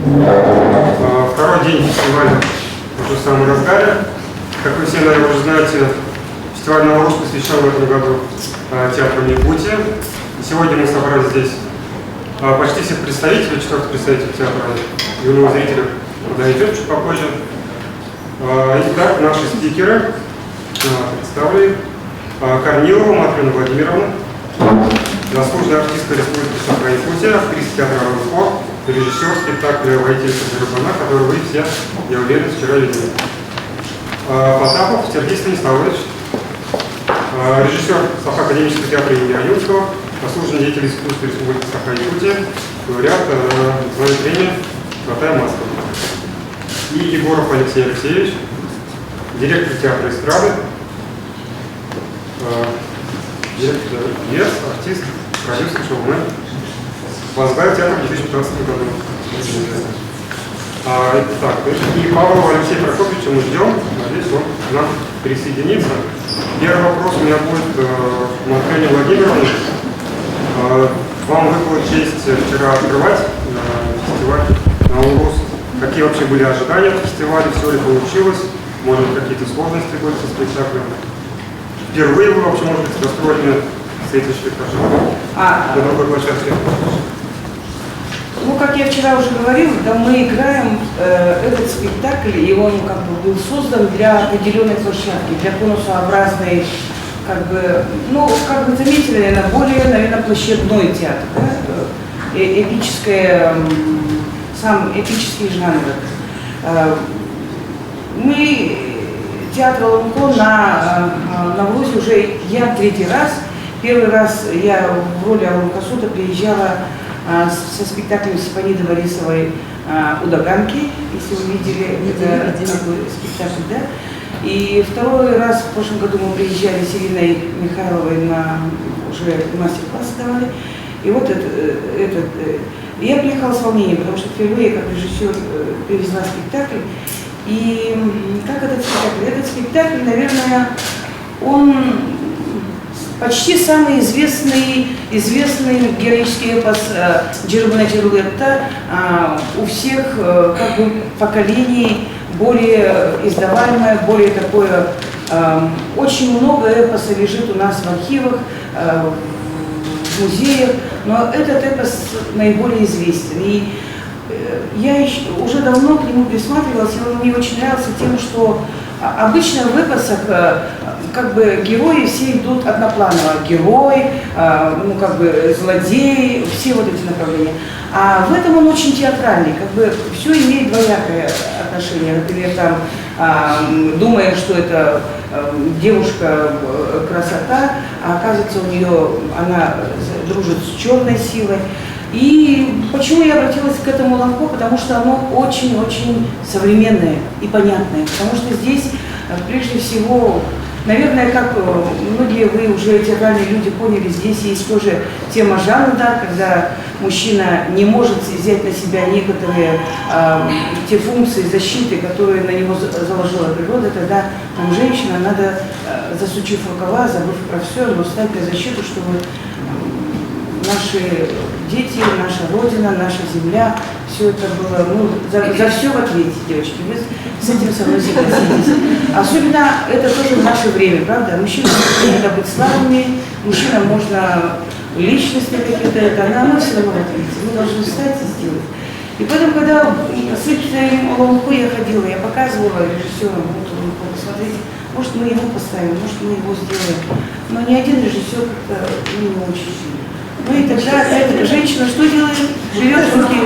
Второй день фестиваля уже в самом разгаре. Как вы все, наверное, уже знаете, фестиваль «Новорус» посвящен в этом году театру Якутия. И сегодня мы собрали здесь почти всех представителей, 4-й представитель театра юного зрителя подойдет чуть попозже. Итак, наши спикеры представили Корнилова Матрена Владимировна, заслуженная артистка Республики Саха-Якутия, актриса театра «Ранспор», режиссер спектакля «Воительница Джарабана», который вы все, я уверен, вчера видели. Потапов Сергей Станиславович, режиссер Саха-Академического театра имени Аюнского, заслуженный деятель искусства Республики Саха-Якутия, лауреат национальной премии «Золотая маска». И Егоров Алексей Алексеевич, директор театра эстрады, певец, артист, продюсер, шоумен. Возглавил театр в 2015 году. Итак, и Павлова Алексея Прокопьевича мы ждем. Надеюсь, он к нам присоединится. Первый вопрос у меня будет к Матрене Владимировне. Вам выпала честь вчера открывать фестиваль «Новорус». Какие вообще были ожидания от фестиваля? Все ли получилось? Может, какие-то сложности были со спектаклем? Впервые вы вообще, может быть, гастрольные с этим спектаклем? На другой площадке? Ну, как я вчера уже говорила, да, мы играем этот спектакль, и он как бы был создан для определенной площадки, для конусообразной, как бы, ну, как вы заметили, наверное, более, наверное, площадной театр, да? Эпическое, сам эпический жанр. Мы театр Лунко на Наврузе уже я третий раз. Первый раз я в роли Алункасута приезжала со спектаклем Степаниды Борисовой «Удаганки», если вы видели, это такой спектакль, да? И второй раз в прошлом году мы приезжали с Ириной Михайловой на уже мастер-класс давали. И вот я приехала с волнением, потому что впервые как режиссер перевезла спектакль. И как этот спектакль? Этот спектакль, наверное, он почти самый известный героический эпос Джербана Джерулетта у всех как бы поколений, более издаваемое, более такое, очень много эпоса лежит у нас в архивах, в музеях, но этот эпос наиболее известен. И я уже давно к нему присматривалась, и он мне очень нравился тем, что обычно в эпосах как бы герои все идут однопланово. Герой, ну как бы злодей, все вот эти направления. А в этом он очень театральный, как бы все имеет двоякое отношение. Например, там, думая, что это девушка красота, а оказывается у нее, она дружит с черной силой. И почему я обратилась к этому Лунко? Потому что оно очень-очень современное и понятное. Потому что здесь, прежде всего, наверное, как многие вы уже театральные люди поняли, здесь есть тоже тема жанра, когда мужчина не может взять на себя некоторые те функции защиты, которые на него заложила природа, тогда нам, женщина, надо, засучив рукава, забыв про все, но стать на защиту, чтобы наши дети, наша Родина, наша земля, все это было, ну, за все в ответе, девочки, вы с этим со мной согласитесь. Особенно это тоже в наше время, правда? Мужчинам надо быть славными, мужчинам можно личностные какие-то, а мы все равно в ответе, мы должны встать и сделать. И поэтому, когда с этим Лунко я ходила, я показывала режиссерам, вот Лунко, посмотрите, может мы его поставим, может мы его сделаем, но ни один режиссер как-то не очень сильно. Ну и тогда эта женщина что делает? Берет в руки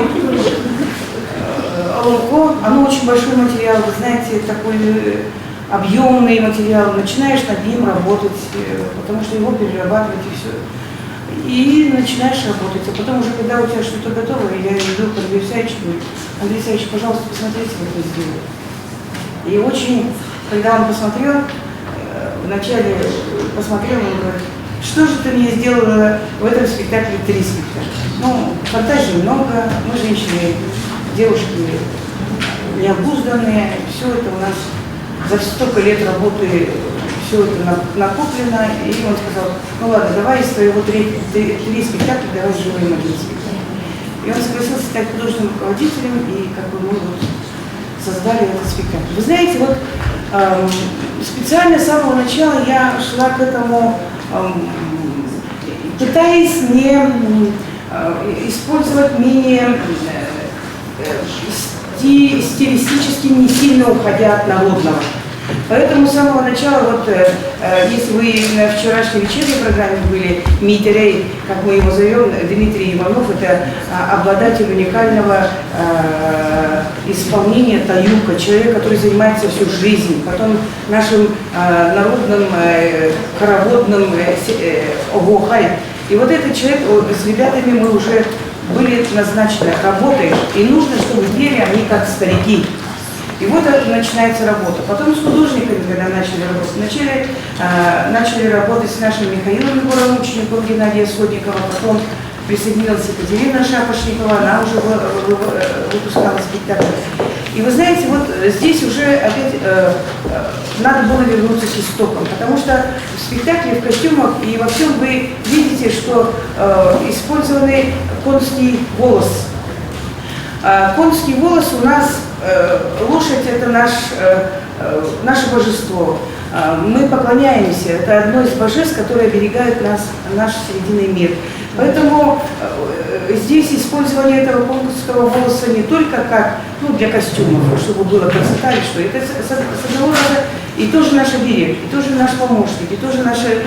Лунко, оно очень большой материал, вы знаете, такой объемный материал, начинаешь над ним работать, потому что его перерабатывать и все. И начинаешь работать, а потом уже, когда у тебя что-то готово, я иду к Андрею Исаевичу, говорю: Андрей Исаевич, пожалуйста, посмотрите, как я сделаю. И очень, когда он посмотрел, вначале посмотрел, он говорит: что же ты мне сделала в этом спектакле 3 спектакля? Ну, фантазии много, мы женщины, девушки необузданные, все это у нас за столько лет работы, все это накоплено. И он сказал: ну ладно, давай из твоего 3 спектакля, давай сделаем 1 спектакль. И он согласился стать художественным руководителем, и как бы мы вот создали этот спектакль. Вы знаете, вот специально с самого начала я шла к этому, пытаясь не использовать менее стилистически, не сильно уходя от народного. Поэтому с самого начала, вот, если вы на вчерашней вечерней программе были, Митерей, как мы его зовем, Дмитрий Иванов, это обладатель уникального исполнения таюка, человек, который занимается всю жизнь, потом нашим народным хороводным огохай. И вот этот человек, с ребятами мы уже были назначены работой, и нужно, чтобы пели они как старики. И вот начинается работа. Потом с художниками, когда начали работать, начали работать с нашим Михаилом Егоровым, учеником Геннадия Сотникова, потом присоединилась Екатерина Шапошникова, она уже выпускала спектакль. И вы знаете, вот здесь уже опять надо было вернуться к истокам, потому что в спектакле, в костюмах и во всем вы видите, что использованный конский волос. Конский волос у нас, лошадь это наше божество. Мы поклоняемся, это одно из божеств, которое оберегает наш срединный мир. Поэтому здесь использование этого конского волоса не только как для костюмов, чтобы было красота или что. Это с одного раза и тоже наш оберег, и тоже наш помощник, и тоже наше,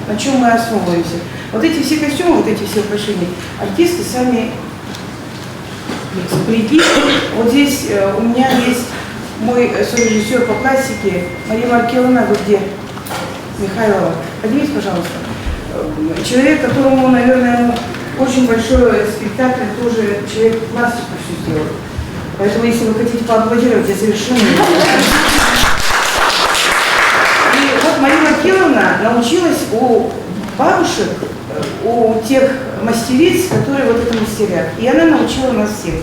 на чем мы основываемся. Вот эти все костюмы, вот эти все украшения, артисты сами сплели. Вот здесь у меня есть мой сорежиссер по классике Мария Маркеловна, вот где? Михайлова. Поднимите, пожалуйста. Человек, которому, наверное, очень большой спектакль, тоже человек классику все сделал. Поэтому, если вы хотите поаплодировать, я совершенно не знаю. И вот Мария Маркеловна научилась у бабушек, у тех мастериц, которые вот это мастерят. И она научила нас всех.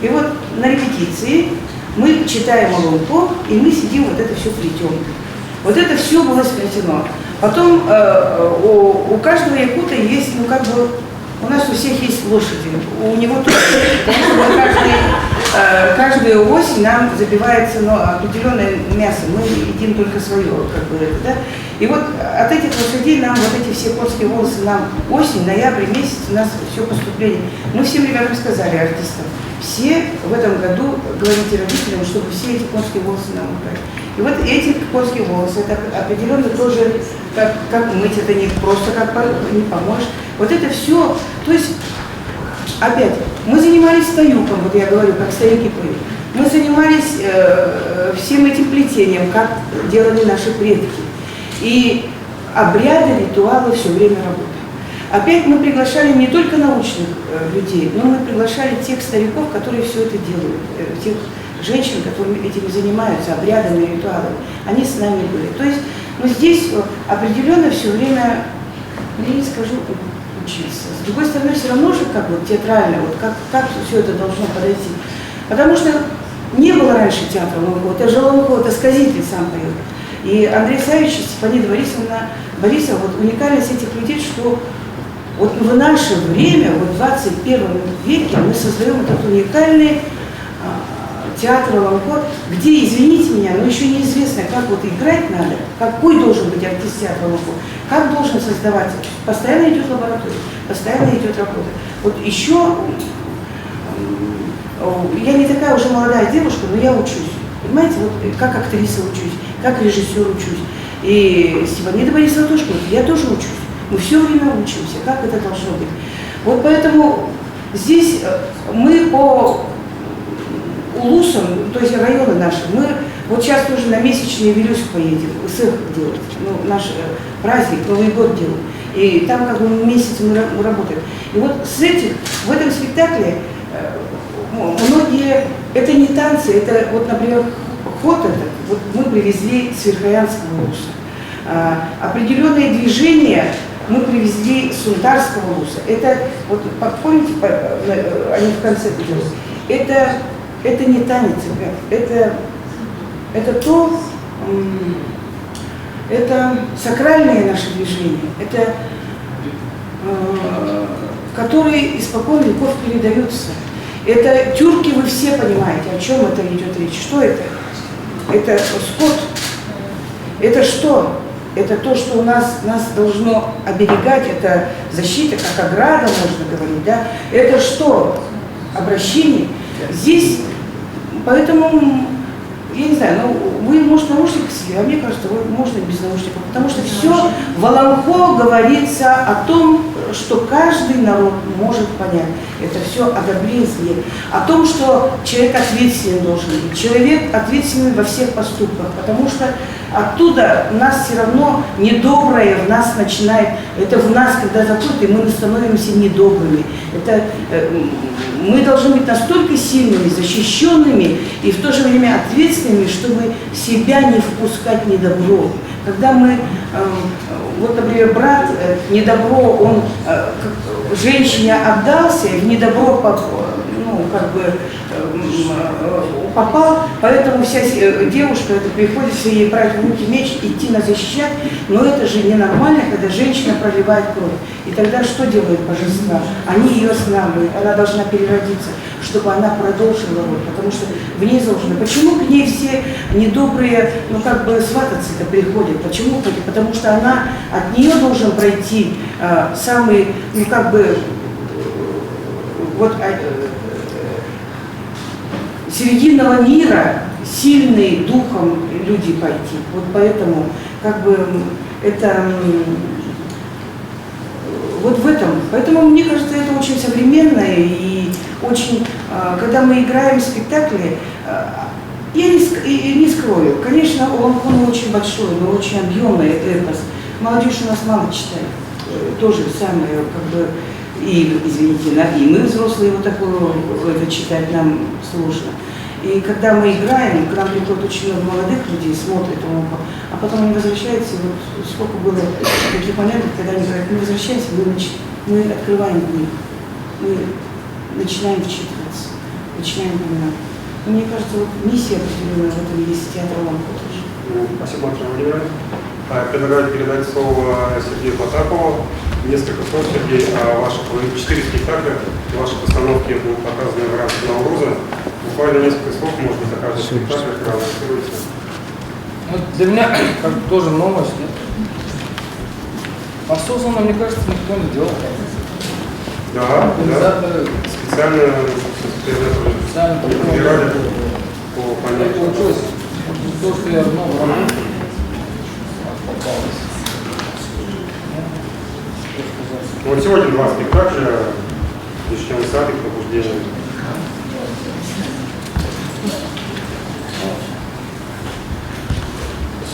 И вот на репетиции мы читаем Олумпо, и мы сидим, вот это все плетем. Вот это все было сплетено. Потом у каждого якута есть, у нас у всех есть лошади, у него тоже. Каждую осень нам забивается определенное мясо, мы едим только свое, да? И вот от этих лошадей нам вот эти все конские волосы, нам осень, ноябрь месяц, у нас все поступление. Мы всем ребятам сказали, артистам, все в этом году говорите родителям, чтобы все эти конские волосы нам убрали. И вот эти конские волосы, это определенно тоже, как мыть, это не просто как не помоешь. Вот это все, то есть, опять, мы занимались таюком, вот я говорю, как старики поют. Мы занимались всем этим плетением, как делали наши предки. И обряды, ритуалы все время работали. Опять мы приглашали не только научных людей, но мы приглашали тех стариков, которые все это делают, тех женщин, которые этим занимаются, обрядами, ритуалами. Они с нами были. То есть, здесь определенно все время, я не скажу, учиться. С другой стороны, все равно же театрально, как все это должно подойти. Потому что не было раньше театра Ломко, это же Ломко, это сказитель сам поет. И Андрей Савич и Степанида Борисова, вот уникальность этих людей, что вот в наше время, в 21 веке, мы создаем этот уникальный театр Ломко, где, извините меня, но еще неизвестно, как играть надо, какой должен быть артист театра Ломко, как должен создаваться. Постоянно идет лаборатория, постоянно идет работа. Вот еще, я не такая уже молодая девушка, но я учусь. Понимаете, вот как актриса учусь, как режиссер учусь. И Степанида Борисова тоже говорит, я тоже учусь. Мы все время учимся, как это должно быть. Вот поэтому здесь мы по улусам, то есть районы наши, мы вот сейчас тоже на месячный Вилюск поедем, СЭХ делать, наш праздник, Новый год делаем. И там месяц мы работаем. И вот в этом спектакле многие, это не танцы, это вот, например, ход этот, вот мы привезли с Верхоянского улуса. Определенные движения мы привезли с Сунтарского улуса. Это, вот помните, они в конце делают. Это не танец, это сакральные наши движения, это которые испокон веков передаются. Это тюрки, вы все понимаете, о чем это идет речь. Что это? Это скот. Это что? Это то, что нас должно оберегать, это защита, как ограда, можно говорить, да? Это что? Обращение. Здесь, поэтому, я не знаю, ну, вы, может, наушники себе, а мне кажется, можно без наушников, потому что все в Аламхо говорится о том, что каждый народ может понять. Это все о добре и зле. О том, что человек ответственен должен быть. Человек ответственен во всех поступках, потому что оттуда нас все равно недоброе в нас начинает. Это в нас, когда заходит, и мы становимся недобрыми. Это, мы должны быть настолько сильными, защищенными и в то же время ответственными, чтобы себя не впускать в недобро. Когда мы, вот, например, брат недобро, он женщине отдался, в недобро ну, как бы, попал, поэтому вся девушка это приходится ей брать в руки меч, идти на защищать, но это же ненормально, когда женщина проливает кровь. И тогда что делают божества? Они ее останавливают, она должна переродиться, чтобы она продолжила род, потому что в ней заложено. Почему к ней все недобрые, ну как бы свататься-то приходят? Почему? Потому что она, от нее должен пройти самый, ну как бы, вот серединного мира, сильные духом люди пойти. Вот поэтому, как бы, это, вот в этом. Поэтому, мне кажется, это очень современное и очень, когда мы играем в спектакли, я не скрою, конечно, он очень большой, но очень объемный эпос. Молодежь у нас мало читает, тоже самое, как бы, и, извините, и мы взрослые вот такое это читать нам сложно. И когда мы играем, к нам приходит очень много молодых людей, смотрят, а потом они возвращаются, и вот сколько было таких моментов, когда они говорят, мы возвращаемся, мы открываем книгу, мы начинаем вчитываться, начинаем понимать. И мне кажется, вот миссия определенная в этом есть театр Аламхо тоже. Спасибо, Антон Владимирович. Предлагаю передать слово Сергею Потапову. Несколько слов, Сергей, о ваших 4 спектакля, ваши постановки будут показаны в рамках Науруза. Буквально несколько слов, может быть, о каждом спектакле, когда вы рассказываете. Ну, для меня как тоже новость. Осознанно, мне кажется, никто не делал. Да, Организаторы специально подбирали по понятию. получилось. То, что я много работал, попалось. Вот сегодня 2 спектакля, «Вишневый сад» и «Пробуждение».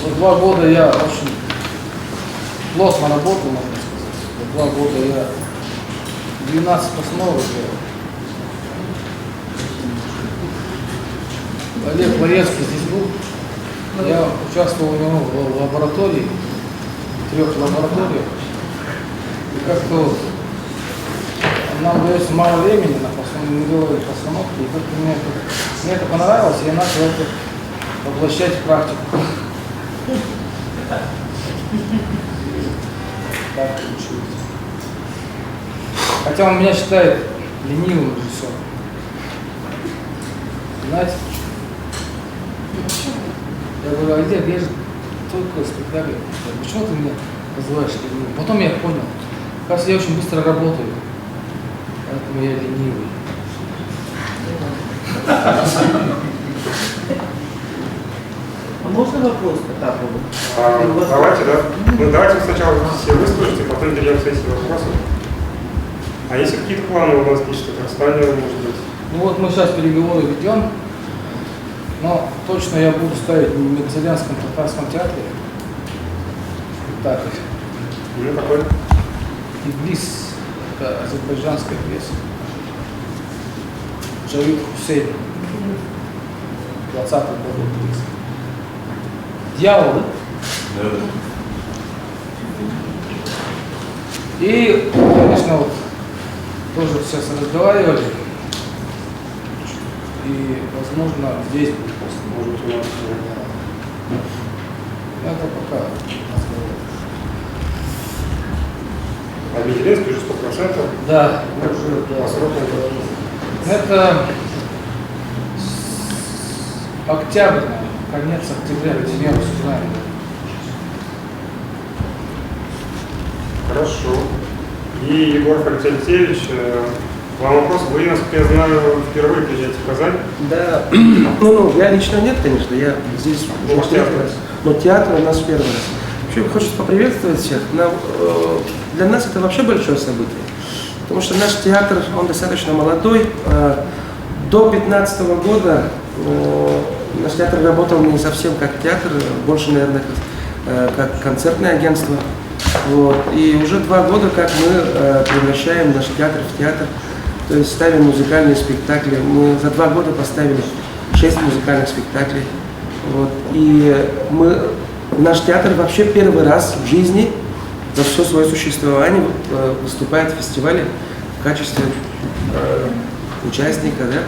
За 2 года я очень плотно работал, можно сказать. За 2 года я 12 постановок делал. Олег Ларецкий здесь был. Я участвовал у него в лаборатории, 3 лабораториях. И как-то вот нам дается мало времени на постановку, мы делали постановки, и как-то мне это понравилось, и я начал это воплощать в практику. Так получилось. Хотя он меня считает ленивым режиссером. Знаете почему? Я говорю, Олег, я же только спектакль. Почему ты меня называешь ленивым? Потом я понял. Кажется, я очень быстро работаю. Поэтому я ленивый. А можно вопрос по Потапову? Давайте, да. Ну, давайте сначала все выслушайте, потом перейдем к сессии вопросов. А есть какие-то планы у вас в Татарстане, может быть? Ну вот мы сейчас переговоры ведем, но точно я буду ставить в Мегазарянском татарском театре спектакль. Ну, какой? Иблис, это азербайджанская пьеса. Джавид Хусейн, 20-й год пьеса. Дьявол, да? Да. И, конечно, вот тоже сейчас разговаривали, и, возможно, здесь будет после, может быть, у нас это пока разговор. А Менделеевский уже 100%. Да, уже, да. По срокам. Это октябрь, наверное, конец октября, где я уже знаю. Хорошо. И Егор Алексеевич, вам вопрос. Вы, насколько я знаю, впервые приезжаете в Казань. Да, я лично нет, конечно, я здесь Ну, уже театр. первый раз. Но театр у нас первый раз. Вообще хочется поприветствовать всех. Для нас это вообще большое событие. Потому что наш театр, он достаточно молодой. До 2015 года наш театр работал не совсем как театр, больше, наверное, как концертное агентство. Вот. И уже 2 года, как мы превращаем наш театр в театр, то есть ставим музыкальные спектакли. Мы за 2 года поставили 6 музыкальных спектаклей. Вот. И наш театр вообще первый раз в жизни за все свое существование выступает в фестивале в качестве участника. Да?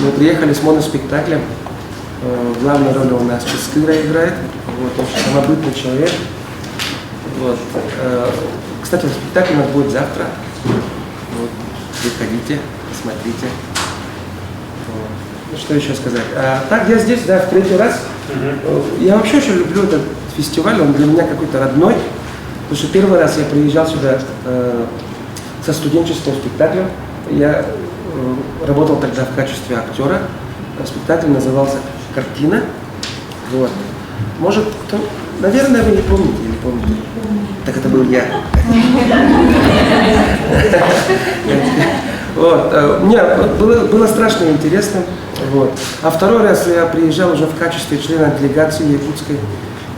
Мы приехали с моноспектаклем. В главной роли у нас Ческыра играет. Вот, очень самобытный человек. Вот. Кстати, спектакль у нас будет завтра. Вот. Приходите, посмотрите. Вот. Ну, что еще сказать? Так, я здесь, да, в 3-й раз. Я вообще очень люблю этот фестиваль, он для меня какой-то родной. Потому что первый раз я приезжал сюда со студенческим спектаклем. Я работал тогда в качестве актера. Спектакль назывался «Картина». Вот. Может, наверное, вы не помните или помните. Так это был я. Вот. Мне было страшно интересно. Вот. А второй раз я приезжал уже в качестве члена делегации якутской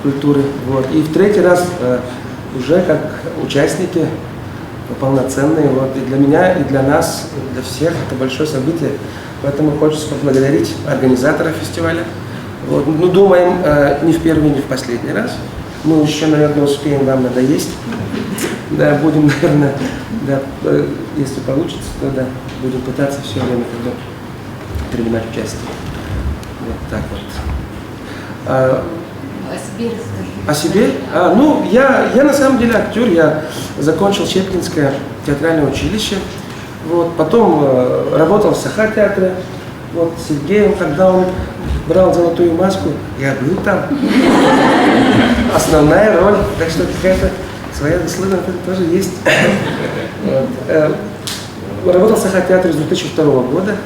культуры. Вот. И в 3-й раз уже как участники полноценные. Вот. И для меня, и для нас, и для всех это большое событие. Поэтому хочется поблагодарить организатора фестиваля. Вот. Ну, думаем, не в первый, не в последний раз. Ну, еще, наверное, успеем вам надоесть. Да, будем, наверное, да, если получится, то да, будем пытаться все время принимать участие. Вот так вот. О себе расскажи. О себе? Ну, я на самом деле актер. Я закончил Щепкинское театральное училище. Вот, потом работал в Саха-театре. Вот, с Сергеем, когда он брал «Золотую маску», я был там. Основная роль, так что какая-то своя заслуга тоже есть. Вот. Работал в Саха-театре с 2002 года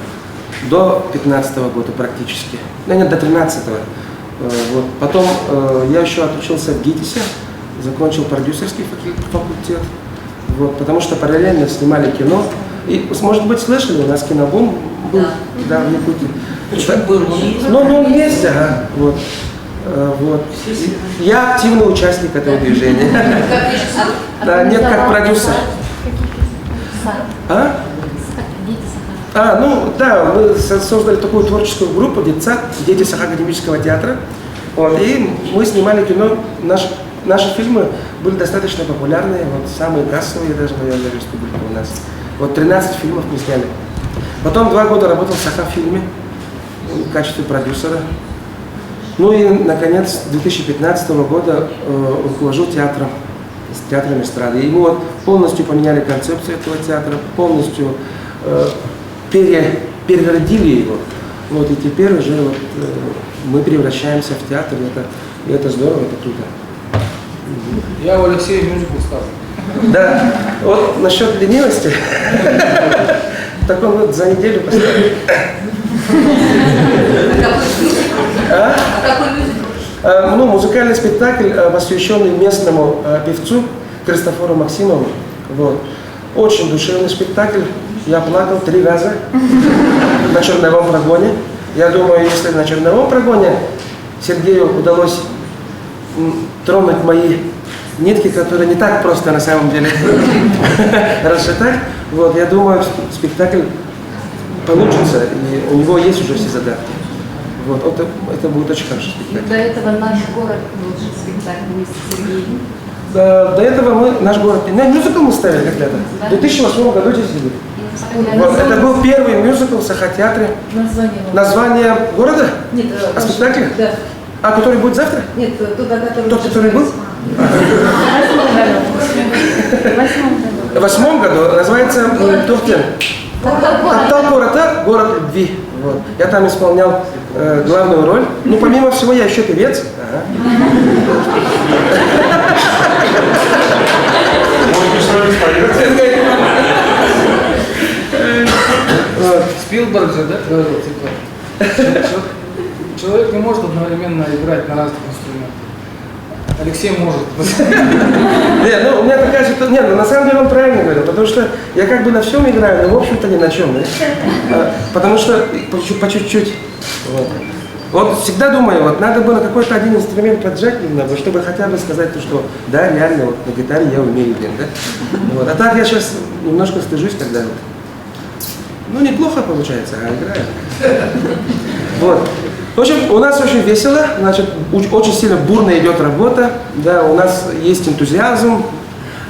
до 2015 года практически. Ну, нет, до 2013. Вот. Потом я еще отучился в ГИТИСе, закончил продюсерский факультет. Вот, потому что параллельно снимали кино. И, может быть, слышали, у нас кинобум был, да, в Якутии. Почему был? Ну, он есть, ага. Вот. Вот. Я активный участник этого движения. Да, нет, как продюсер. Ну да, мы создали такую творческую группу «Детсад», дети Саха-академического театра. Вот, и мы снимали кино. Наши фильмы были достаточно популярные, вот самые кассовые даже, наверное, в республике у нас. Вот 13 фильмов мы сняли. Потом 2 года работал в Саха-фильме в качестве продюсера. Ну и, наконец, с 2015 года руковожу театром, с театром эстрады. И мы вот полностью поменяли концепцию этого театра, полностью переродили его. Вот, и теперь уже вот, мы превращаемся в театр, и это здорово, это круто. Я у Алексея мюзикл ставлю. Да, вот насчет ленивости, так он вот за неделю поставил. Какой мюзикл? Ну, музыкальный спектакль, посвященный местному певцу Кристофору Максимову. Вот. Очень душевный спектакль. Я плакал 3 раза на черновом прогоне. Я думаю, если на черновом прогоне Сергею удалось тронуть мои нитки, которые не так просто на самом деле расшатать, вот, я думаю, спектакль получится, и у него есть уже все задатки. Вот, это будет очень хороший спектакль. До этого «Наш город» был спектакль вместе с Сергеем. До этого мы «Наш город». Мюзикл мы ставили когда-то. В 2008 году здесь были. Вот, это был первый мюзикл в Саха-театре. Название города? Нет, А спектакль? Да. А который будет завтра? Нет, тот, который... Тот, который был? В 8 году. в 8 году называется Тухтен. Тактал города, город любви. Вот. Я там исполнял главную роль. Ну, помимо всего, я еще певец. Ага. Может быть, что-нибудь поет? Спилберг же, да, говорил, типа, человек не может одновременно играть на разных инструментах. Алексей может. Нет, ну у меня такая ситуация. Нет, ну на самом деле он правильно говорил, потому что я как бы на всем играю, но в общем-то ни на чем, да? Потому что по чуть-чуть. Вот всегда думаю, вот надо было какой-то один инструмент поджать немного, чтобы хотя бы сказать то, что да, реально, вот на гитаре я умею играть, да? Вот. А так я сейчас немножко стыжусь, когда вот. Ну неплохо получается, а играю. Вот. В общем, у нас очень весело, значит, очень сильно бурно идет работа, да, у нас есть энтузиазм,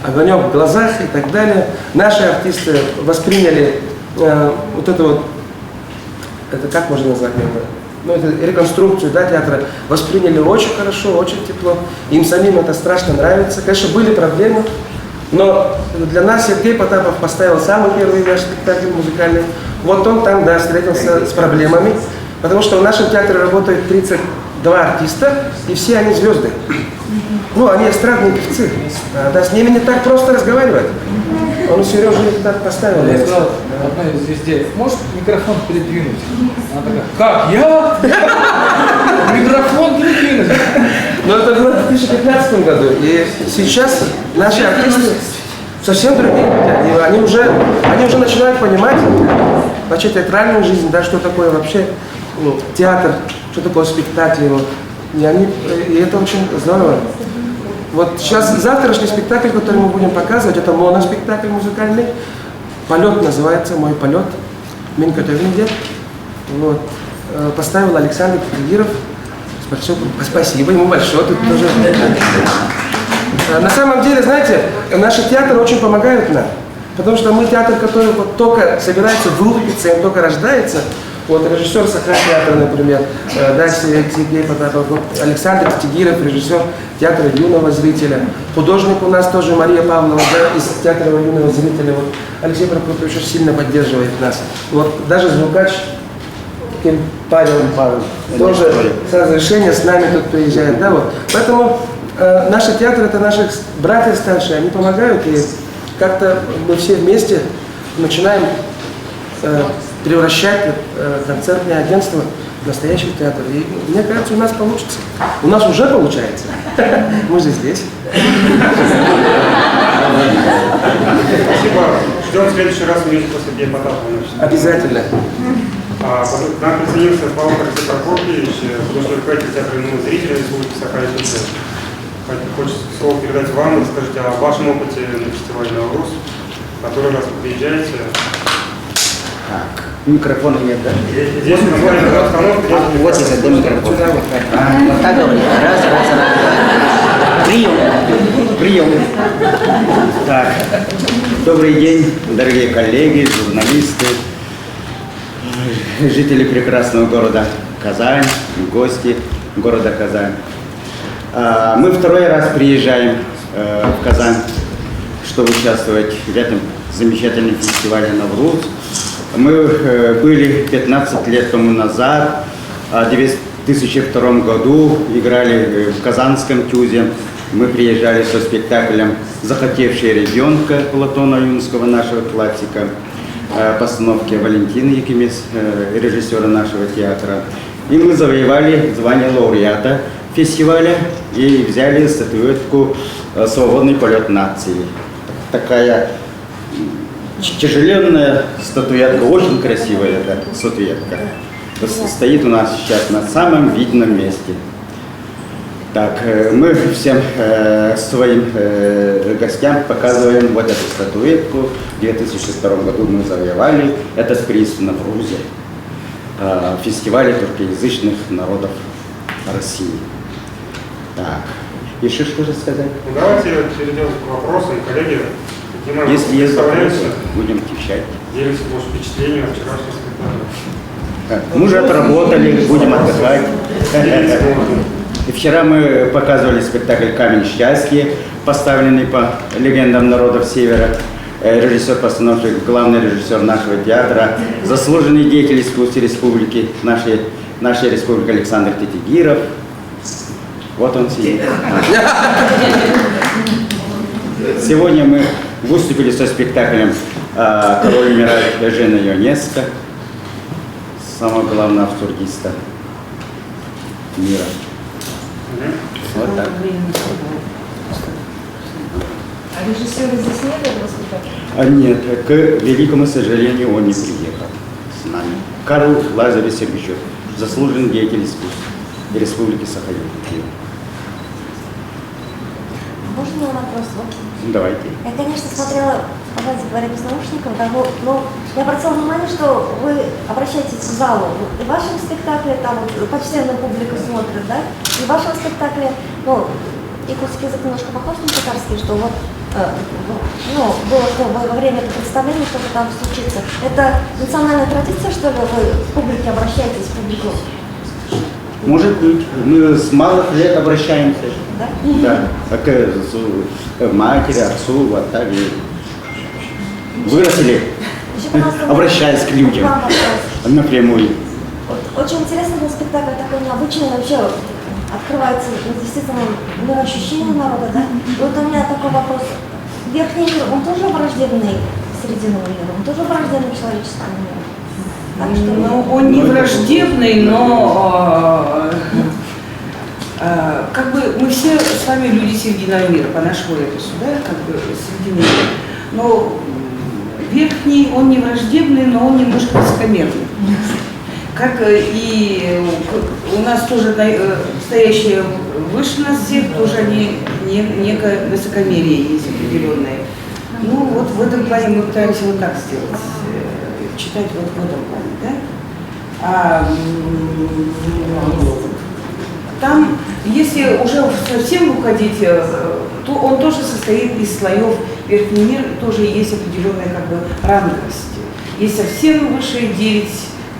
огонек в глазах и так далее. Наши артисты восприняли вот это вот, это как можно назвать, ну, это реконструкцию, да, театра, восприняли очень хорошо, очень тепло. Им самим это страшно нравится. Конечно, были проблемы, но для нас Сергей Потапов поставил самый первый наш спектакль музыкальный. Вот он там, да, встретился с проблемами. Потому что в нашем театре работает 32 артиста, и все они звезды. Ну, они эстрадные певцы. Да, с ними не так просто разговаривать. Он у Сережи так поставил. Я сказал одной из звезде, может микрофон передвинуть? Она такая, как, я? Микрофон передвинуть? Но это было в 2015 году, и сейчас наши артисты совсем другие люди. Они уже начинают понимать вообще театральную жизнь, да, что такое вообще театр, что такое спектакль. Вот. И это очень здорово. Вот сейчас завтрашний спектакль, который мы будем показывать, это моноспектакль музыкальный. «Полет» называется, «Мой полет». Минкотовинде. Вот. Поставил Александр Тагиров. Спасибо ему большое. Тут тоже... На самом деле, знаете, наши театры очень помогают нам. Потому что мы театр, который вот только собирается врубиться, он только рождается. Вот режиссер Саха-театра, например, да, Сергей Потапов, вот, Александр Тагиров, режиссер театра юного зрителя. Художник у нас тоже Мария Павлова, да, из театра юного зрителя. Вот, Алексей Прокопьевич очень сильно поддерживает нас. Вот, даже звукач Павел тоже с разрешения с нами тут приезжает. Да, вот. Поэтому наши театры, это наши братья старшие, они помогают, и как-то мы все вместе начинаем превращать концертное агентство в настоящий театр. И мне кажется, у нас получится. У нас уже получается. Мы же здесь. Спасибо. Ждем в следующий раз мюзикл Сергея Потапова. Обязательно. Нам присоединился Павел Алексей Прокопьевич, художественный руководитель театра юного зрителя Республики Саха-Якутия. Хочется слово передать вам. Расскажите о вашем опыте на фестивале «Наурус», который раз вы приезжаете. Так, микрофона нет, да? Здесь название обстановки. Вот это, где микрофон? Вот так говорит. Раз. Прием. Так, добрый день, дорогие коллеги, журналисты, жители прекрасного города Казань, гости города Казань. Мы второй раз приезжаем в Казань, чтобы участвовать в этом замечательном фестивале «Навруз». Мы были 15 лет тому назад, в 2002 году играли в Казанском ТЮЗе. Мы приезжали со спектаклем «Захотевший ребенка» Платона Юнского, нашего классика, постановки Валентины Якимец, режиссера нашего театра. И мы завоевали звание лауреата фестиваля и взяли статуэтку «Свободный полет нации». Такая тяжеленная статуэтка, очень красивая эта статуэтка. Стоит у нас сейчас на самом видном месте. Так, мы всем своим гостям показываем вот эту статуэтку. В 2002 году мы завоевали этот приз в Наврузе, фестивале туркоязычных народов России. Так, еще что же сказать? Ну, давайте перейдем к вопросам, коллеги. Если есть вопросы, будем отвечать. Делимся, может, впечатлениями от вчерашнего спектакля. Мы уже отработали, будем отдыхать. И вчера мы показывали спектакль «Камень счастья», поставленный по легендам народов Севера. режиссер-постановщик, главный режиссер нашего театра, заслуженный деятель искусства республики, нашей республики Александр Тетигиров. Вот он сидит. Сегодня мы выступили со спектаклем «Король умирает» Эжена Ионеско, самого главного абсурдиста мира. Вот так. А режиссера здесь нет этого спектакля? Нет, к великому сожалению, он не приехал с нами. Карл Лазаревич Сергеевич, заслуженный деятель искусства Республики Сахалин. Можно вопрос? Давайте. Я, конечно, смотрела, давайте говоря без наушников, да, но я обратила внимание, что вы обращаетесь в залу. И в вашем спектакле, там вот, почтенная публика смотрит, да? И в вашем спектакле, ну, якутский язык немножко похож на татарский, что вот, ну, было во время этого представления, что-то там случится. Это национальная традиция, что ли, вы к публике обращаетесь, в публику? Может быть, мы с малых лет обращаемся. Да? Да, к матери, отцу, вот так и выросли, Еще, пожалуйста, обращаясь к людям вам вопрос. напрямую. Вот, очень интересный был спектакль, такой необычный, вообще открывается действительно мироощущение народа, да? И вот у меня такой вопрос. Верхний мир, он тоже враждебный срединному миру, он тоже враждебный человеческому миру? Так что Ну, он не враждебный, но как бы мы все с вами люди серединного мира, по нашему эпосу, да, как бы середины мира. Но верхний, он не враждебный, но он немножко высокомерный. Как и у нас тоже стоящие выше нас всех, тоже они некое высокомерие есть определенное. Ну вот в этом плане мы пытаемся вот так сделать, читать вот в этом плане, да. Там, если уже совсем уходить, то он тоже состоит из слоев. Верхний мир тоже есть определенная как бы ранговость. Есть совсем высшие 9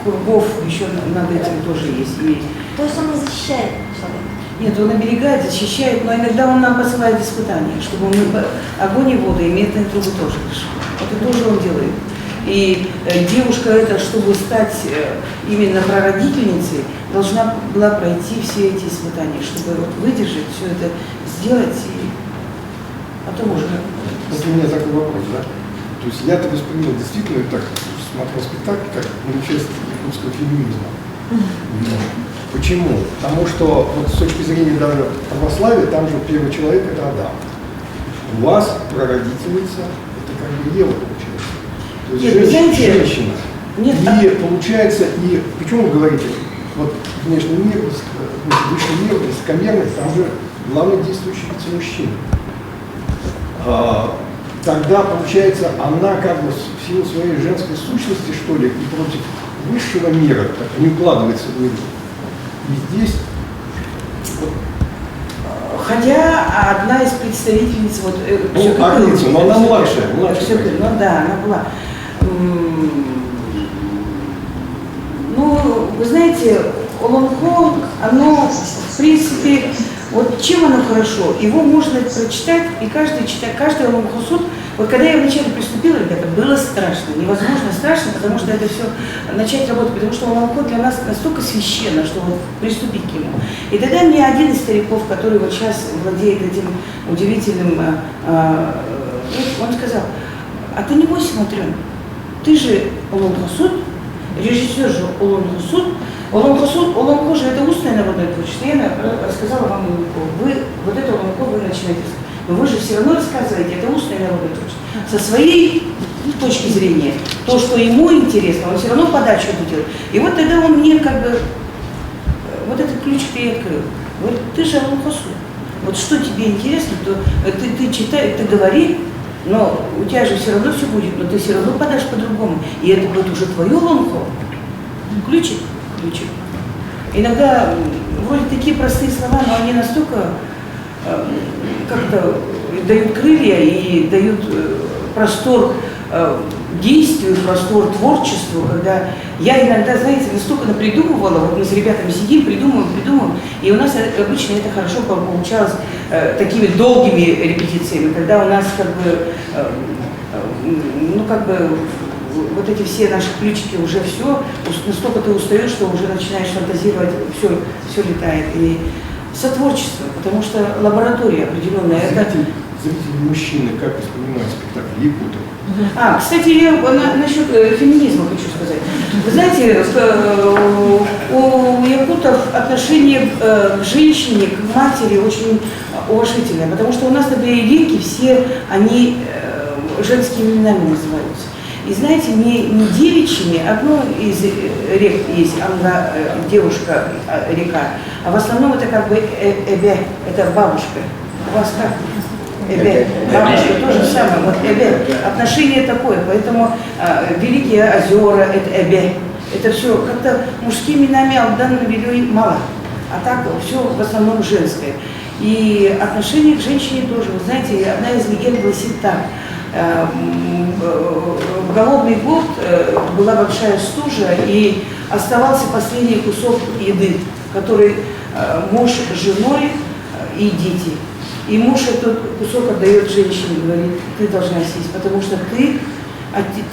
кругов, еще над этим тоже есть. И... То есть он не защищает человека? Нет, он оберегает, защищает, но иногда он нам посылает испытания, чтобы мы огонь и воду и медные трубы тоже решили. Это тоже он делает. И девушка эта, чтобы стать именно прародительницей, должна была пройти все эти испытания, чтобы вот выдержать, все это сделать, и потом уже... Вот у меня такой вопрос, да? То есть я-то воспринял действительно так, смотрел спектакль, как манифест якутского феминизма. Почему? Потому что вот с точки зрения даже православия, там же первый человек – это Адам. У вас прародительница – это как бы Ева получается. То есть Нет, женщина. Нет, и получается, и почему вы говорите, вот внешний мир, высший мир, высокомерность, там же главный действующий лицо мужчина. Тогда, получается, она как бы в силу своей женской сущности, что ли, и против высшего мира, так не укладывается в него. И здесь... Вот, хотя одна из представительниц, вот... Арлица, но она младшая. Ну да, она была. Ну, вы знаете, Олонхо, оно, в принципе, вот чем оно хорошо? Его можно прочитать, и каждый читает, каждый Олонхо-суд. Вот когда я вначале приступила, ребята, было страшно, невозможно страшно, потому что это все начать работать, потому что Олонхо для нас настолько священно, что вот приступить к нему. И тогда мне один из стариков, который вот сейчас владеет этим удивительным, он сказал: а ты не бойся, Матрёна, ты же Олонхо-суд, режиссер же Олонхо-суд, Олонхо же это устное народное творчество. Я рассказала вам Олонхо. Вы вот это Олонхо вы начинаете. Но вы же все равно рассказываете, это устное народное творчество. Со своей точки зрения, то, что ему интересно, он все равно подачу это делает. И вот тогда он мне как бы вот этот ключик и открыл. Говорит, ты же Олонхо-суд. Вот что тебе интересно, то ты читай, ты говори, но у тебя же все равно все будет, но ты все равно подашь по-другому. И это будет уже твое Олонхо. Ключик. Иногда вроде такие простые слова, но они настолько как-то дают крылья и дают простор действию, простор творчеству, когда я иногда, знаете, настолько напридумывала, вот мы с ребятами сидим, придумываем, и у нас обычно это хорошо получалось такими долгими репетициями, когда у нас как бы ну как бы вот эти все наши ключики уже все, настолько ты устаешь, что уже начинаешь фантазировать, все летает. И сотворчество, потому что лаборатория определенная. Зрители мужчины как воспринимают спектакль якутов? Кстати, я насчет феминизма хочу сказать. Вы знаете, у якутов отношение к женщине, к матери очень уважительное, потому что у нас на берегинке все они женскими именами называются. И знаете, не девичьими, одно из рек есть, девушка, река, а в основном это как бы эбе, это бабушка. У вас как? Эбе, бабушка, то же самое, вот эбе, отношение такое, поэтому великие озера, это эбе, это все как-то мужскими именами Алдан навели мало, а так все в основном женское. И отношение к женщине тоже, вы знаете, одна из легенд гласит так. В голодный год была большая стужа, и оставался последний кусок еды, который муж с женой и дети. И муж этот кусок отдает женщине, говорит, ты должна съесть, потому что ты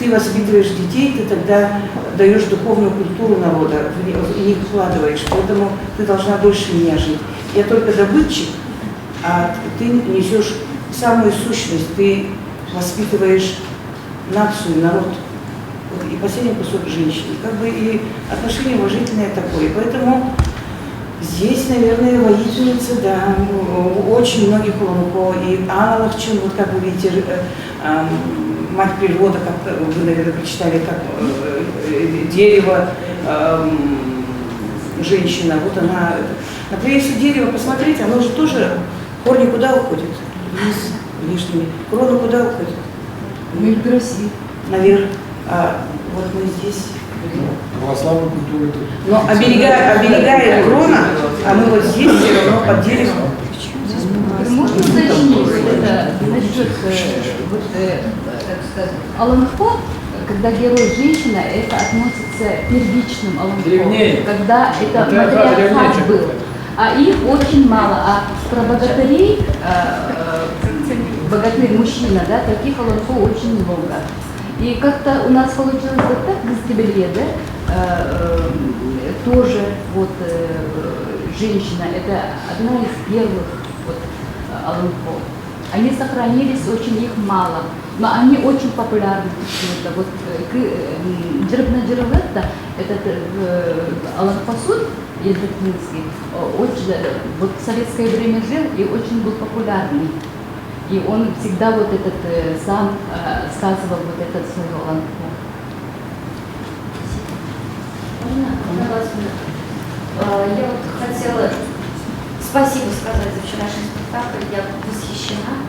воспитываешь детей, ты тогда даешь духовную культуру народа, в них вкладываешь, поэтому ты должна дольше меня жить. Я только добытчик, а ты несешь самую сущность, ты воспитываешь нацию, народ. Вот, и последний кусок женщины. Как бы и отношение уважительное такое. Поэтому здесь, наверное, воительница, да, очень многих Уланко. И Анна Лахчун, вот как вы видите, мать природа, как вы, наверное, прочитали, как дерево, женщина. Вот она. Например, если дерево посмотреть, оно же тоже корни куда уходят? Вниз. Лишними. Крона куда уходит? В России. Наверх. Вот мы здесь. Православная культура. Но оберегает крона, а мы вот здесь все равно под деревом. Можно уточнить это насчет, так сказать, Аланхо, когда герой женщина, это относится к первичным Аланхо, когда это матриархат был. А их очень мало. А про богатырей, богатырь мужчина, да, таких Аланхо очень много. И как-то у нас получилось вот так в Гастебелье, да, тоже вот женщина, это одна из первых вот Аланхо. Они сохранились, очень их мало, но они очень популярны почему-то. Вот Джербна-Джероветта, этот Аланхо-суд, Едвигнинский, очень, вот в советское время жил и очень был популярный. И он всегда вот этот сам сказывал вот этот свой Аланхо. Я вот хотела спасибо сказать за вчерашний спектакль, я восхищена.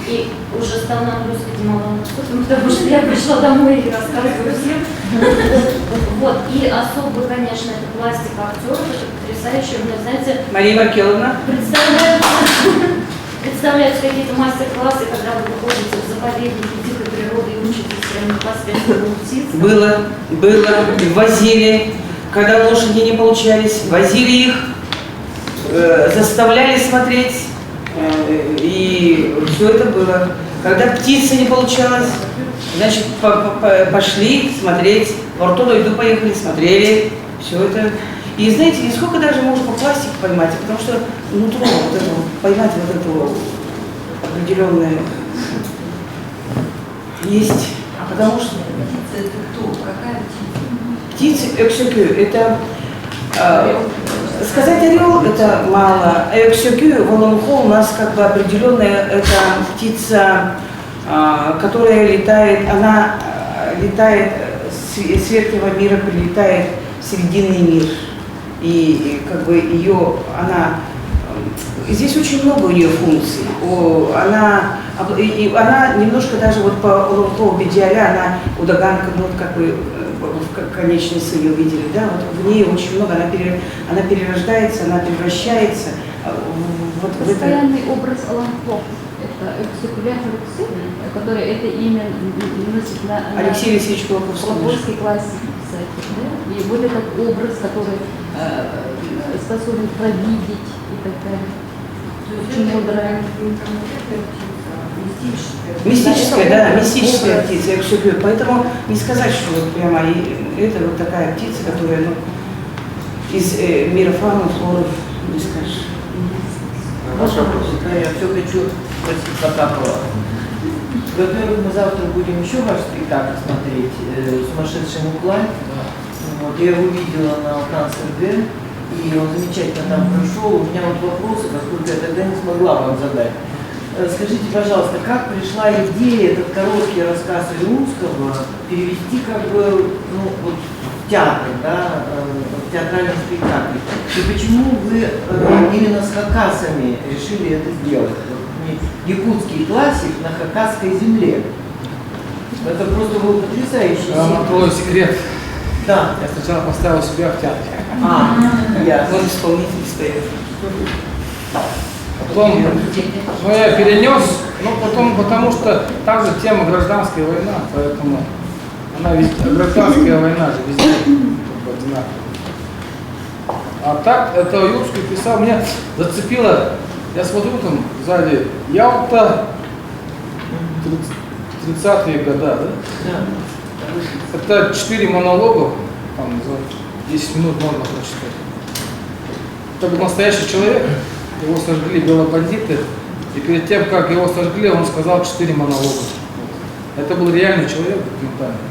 И уже стала на английском Аланхо, потому что я пришла домой и рассказываю всем. Вот, и особо, конечно, это пластика актеров, это потрясающе. Мне, знаете, Мария Маркеловна. Представляются какие-то мастер-классы, когда вы выходите в заповедники дикой природы и учитесь непосредственно птиц. Было, возили, когда лошади не получались, возили их, заставляли смотреть, и все это было. Когда птица не получалась, значит, пошли смотреть, в Ортодойду поехали, смотрели, все это. И знаете, не сколько даже можно по пластике поймать, потому что нутро вот это, поймать вот эту определенную есть. Потому что Птица это кто? Какая птица? птицы эксекю, это сказать орел это мало, а эксекю в Аланхо у нас как бы определенная это птица, которая летает, она летает с верхнего мира, прилетает в срединный мир. И как бы ее, она, здесь очень много у нее функций. Она немножко даже вот по Аланхо Бедиаля, она Удаганка, ну вот как вы в конечной ссыле увидели, да, вот в ней очень много, она перерождается, она превращается. Вот постоянный образ Аланхо. Это экзекулятор, который это имя носит на Алексей Алексеевич Колоковский классик писатель, да? И вот этот образ, который способен провидеть и так далее. Очень мудрая. Мистическая, да, мистическая птица, я все говорю. Поэтому не сказать, что вот прямо это вот такая птица, которая, ну, из мира фауны, флоры, не скажешь. Ваш вопрос. Да, я все хочу спросить Потапова. Во-первых, мы завтра будем еще ваш спектакль смотреть «Сумасшедший Муклай». Вот, я его видела на Канцерге, и он замечательно там прошел. У меня вот вопросы, поскольку я тогда не смогла вам задать. Скажите, пожалуйста, как пришла идея этот короткий рассказ Илюмского перевести как бы, ну, вот, в театр, да, в театральный спектакль? И почему вы именно с хакасами решили это сделать? Вот, якутский классик на хакасской земле. Это просто был потрясающий Я вам открою секрет. Да. Я сначала поставил себя в театре. Ясно. Он исполнитель стоит. Потом, ну, я перенес, но потом, потому что там же тема гражданская война, поэтому она везде, гражданская война же везде одинаковая. А так, это Юрский писал, меня зацепило, я смотрю там сзади, Ялта, 30-е годы, да? Да. Это 4 монолога, там за 10 минут можно прочитать. Это был настоящий человек. Его сожгли белобандиты, и перед тем, как его сожгли, он сказал 4 монолога. Это был реальный человек документальный.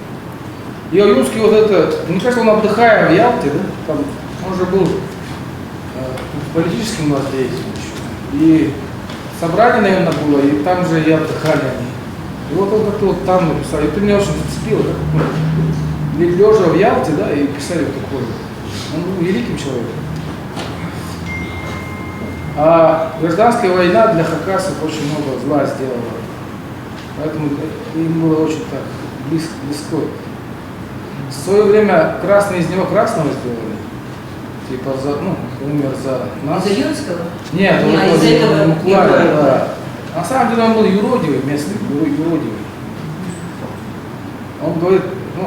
И Юрский вот это, мне кажется, он отдыхая в Ялте, да, там, он же был политическим деятелем еще. И собрание, наверное, было, и там же и отдыхали они. И вот он как-то вот там написал, и это меня очень зацепило, как лежа в Ялте, да, и писали вот такое. Он был великим человеком. А гражданская война для хакасов очень много зла сделала. Поэтому им было очень так близко. В свое время красные из него красного сделали. Типа, умер за нас. Из-за Юрского? Нет, он из-за этого Муклая, да. На самом деле он был юродивый, местный, юродивый. Он говорит, ну,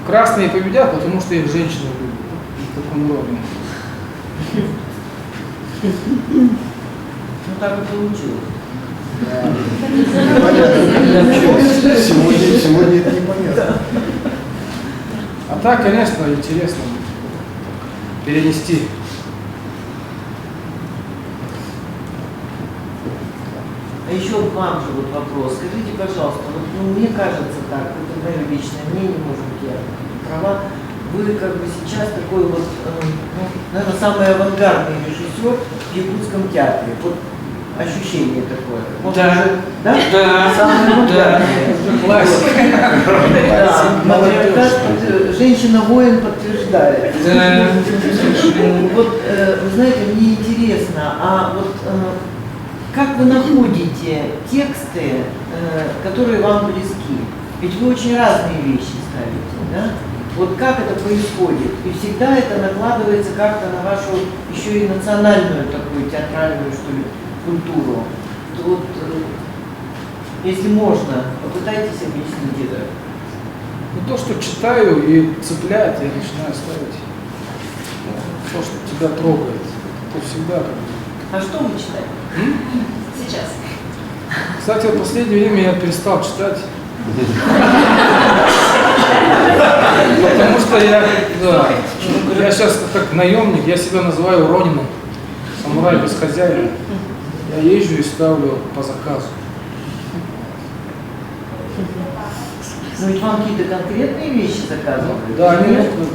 красные победят, потому что их женщины любят. В таком уровне. Ну так и получилось. Сегодня это непонятно. А так, конечно, интересно перенести. А еще к вам же вот вопрос. Скажите, пожалуйста, вот, ну, мне кажется так, это мое личное мнение, может быть, я права, вы как бы сейчас такой вот, ну, наверное, самый авангардный режиссер в якутском театре. Вот ощущение такое. Может, Да. уже, да? Да. Самый авангардный. Классика. Да, женщина-воин подтверждает. Да. Вот, вы знаете, мне интересно, а вот как вы находите тексты, которые вам близки? Ведь вы очень разные вещи ставите, да? Вот как это происходит? И всегда это накладывается как-то на вашу еще и национальную такую театральную, что ли, культуру. Вот, если можно, попытайтесь объяснить это. Ну, то, что читаю и цепляет, я начинаю ставить. То, что тебя трогает. Это всегда как бы. А что вы читаете? Сейчас. Кстати, в последнее время я перестал читать. Потому что я сейчас как наемник, я себя называю Ронином, самурай без хозяина. Я езжу и ставлю по заказу. Но ведь вам какие-то конкретные вещи заказывают?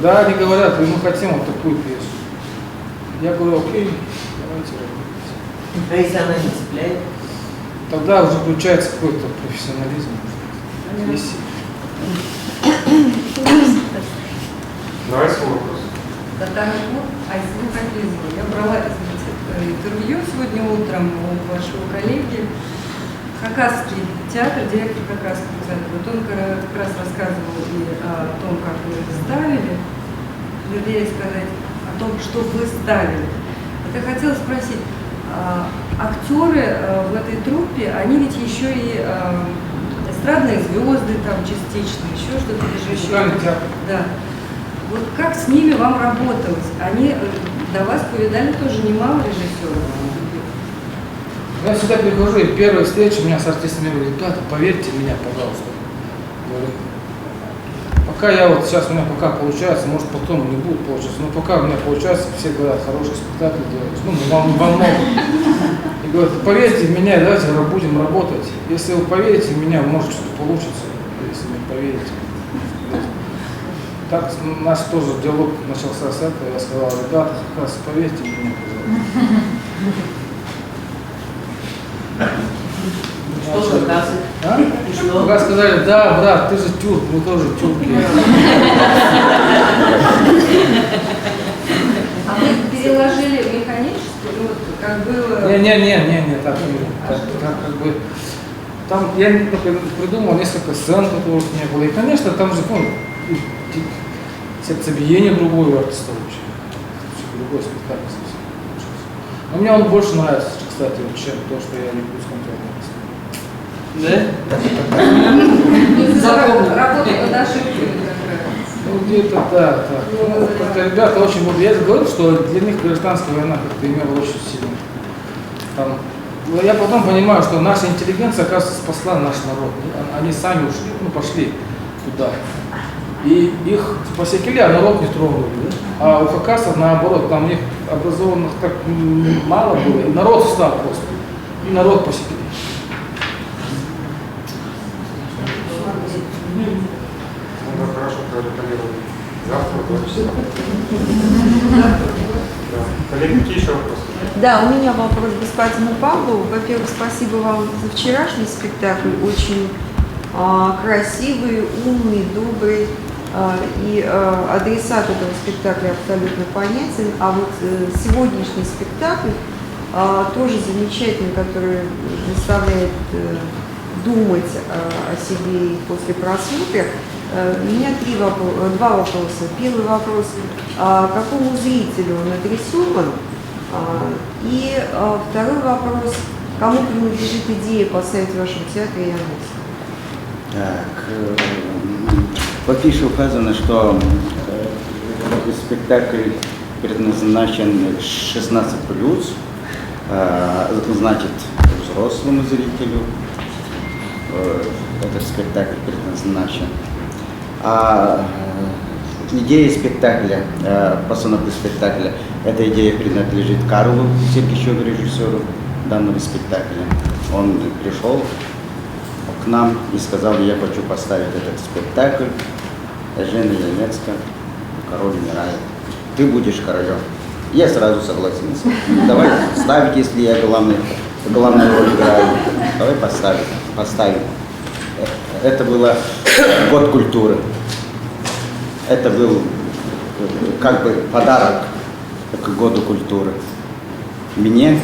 Да, они говорят, мы хотим вот такую пьесу. Я говорю, окей, давайте работать. А если она не цепляет? Тогда уже включается какой-то профессионализм. Если... Давай свой вопрос. Я брала интервью сегодня утром у вашего коллеги. Хакасский театр, директор Хакасского театра. Вот он как раз рассказывал и о том, как вы ставили, вернее сказать, о том, что вы ставили. Вот я хотела спросить, актеры в этой труппе, они ведь еще и эстрадные звезды там частично, еще что-то Музыкальный театр. Да. Вот как с ними вам работалось? Они до вас повидали тоже немало режиссеров? Я всегда прихожу, и первая встреча у меня с артистами говорит: ребята, поверьте в меня, пожалуйста. Говорю, пока я вот сейчас у меня пока получается, может потом не будет получаться, но пока у меня получается, все говорят, хороший спектакль делаешь, ну, вам много. И говорят: поверьте в меня, давайте будем работать. Если вы поверите в меня, может что-то получится, если не поверите. Так наш тоже диалог начался с этого. Я сказал: ребята, как раз поверьте в меня, пожалуйста. Что же, оказывается? А? И что? Когда сказали: да, брат, ты же тюрк, мы тоже тюрки. А вы переложили механически, ну, вот, как было... Не, так как бы. Там я придумал несколько сцен, которых не было. И, конечно, там же, ну, сердцебиение другое у артиста вообще. Другой спектакль совсем. Но мне он больше нравится, кстати, чем то, что я люблю с контролем. Да? Работа над ошибками как раз. Ну, где-то да. Ну, это ребята очень... Вот я же говорю, что для них гражданская война как-то имела очень сильно. Там, я потом понимаю, что наша интеллигенция, оказывается, спасла наш народ. Они сами ушли, ну, пошли туда. И их посекли, а народ не тронули. Да? А у хакасов наоборот, там у них образованных так мало было, и народ встал просто. И народ посекли. Ну, да, хорошо прорекламировали. Завтра, 2 часа. Да. Коллеги, какие еще вопросы? Да, у меня вопрос к господину Павлу. Во-первых, спасибо вам за вчерашний спектакль. Очень красивый, умный, добрый. И адресат этого спектакля абсолютно понятен. А вот сегодняшний спектакль тоже замечательный, который заставляет думать о себе после просмотра. У меня два вопроса. Первый вопрос: какому зрителю он адресован? И второй вопрос: кому принадлежит идея поставить в вашем театре Яновского? Так, в афише указано, что спектакль предназначен 16+, значит, взрослому зрителю этот спектакль предназначен. А идея спектакля, постановки спектакля, эта идея принадлежит Карлу Сергеевичу, режиссеру данного спектакля. Он пришел к нам и сказал: я хочу поставить этот спектакль. Жена Янецкая, король умирает. Ты будешь королем. Я сразу согласился. Давай ставить, если я главную роль играю. Давай поставим. Это было год культуры. Это был как бы подарок к году культуры. Мне,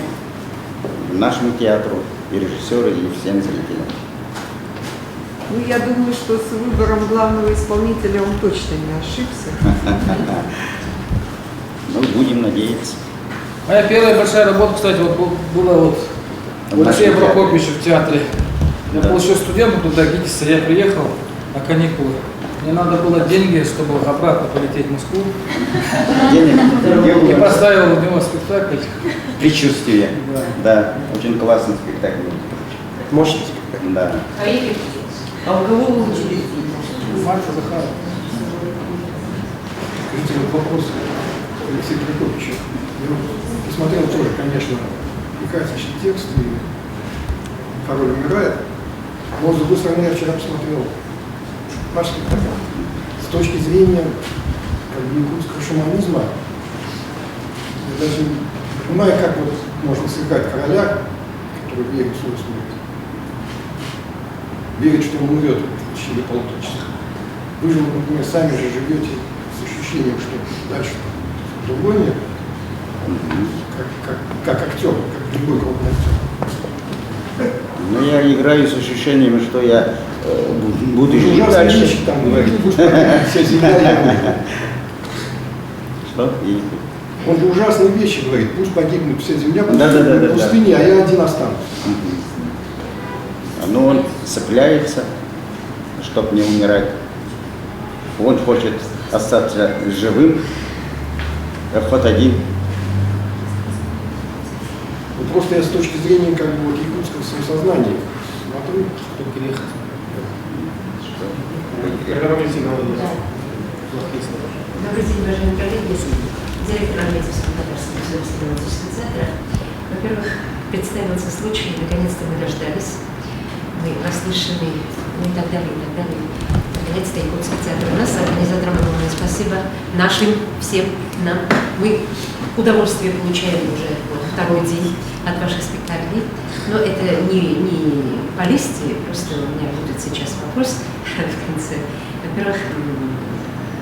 нашему театру, и режиссеру, и всем зрителям. Ну, я думаю, что с выбором главного исполнителя он точно не ошибся. Ну, будем надеяться. Моя первая большая работа, кстати, была вот у Алексея Прокопьевича в театре. Я был еще студентом туда, ГИТИСа, я приехал на каникулы. Мне надо было деньги, чтобы обратно полететь в Москву. Денег? И поставил в него спектакль. Предчувствие. Да, очень классный спектакль. Мощный спектакль. Да. А у кого вы учились? Марка Захарова. Скажите, вот вопрос Алексея Прокопьевича. Я посмотрел тоже, конечно, прекраснейший текст, и король умирает. Но, с другой стороны, я вчера посмотрел ваш спектакль. С точки зрения как бы якутского шаманизма, я даже не понимаю, как вот можно сыграть короля, который верит в свою смерть. Верит, что он умрет в течение 1,5 часа. Вы же, например, сами же живете с ощущением, что дальше другой нет, как актер, как любой крупный актер. Ну, я играю с ощущением, что я буду жить ужасные дальше. вещи там говорит, пусть вся земля я Что? И... Он же ужасные вещи говорит, пусть погибнет вся земля Да. в пустыне, а я один останусь. Ну, он цепляется, чтобы не умирать. Он хочет остаться живым, хоть один. просто я с точки зрения как бы вот якутского самосознания смотрю, Кто переехал? Добрый день, уважаемые коллеги, директор Альметьевского татарского исследовательского центра. Во-первых, представился случай, наконец-то мы дождались, мы расслышали, и так далее, и так далее. Наконец-то Якутский театр у нас, организаторам огромное спасибо, нашим, всем, нам. Мы удовольствие получаем уже вот, второй день от ваших спектаклей, но это не по листе, просто у меня будет сейчас вопрос в конце. Во-первых,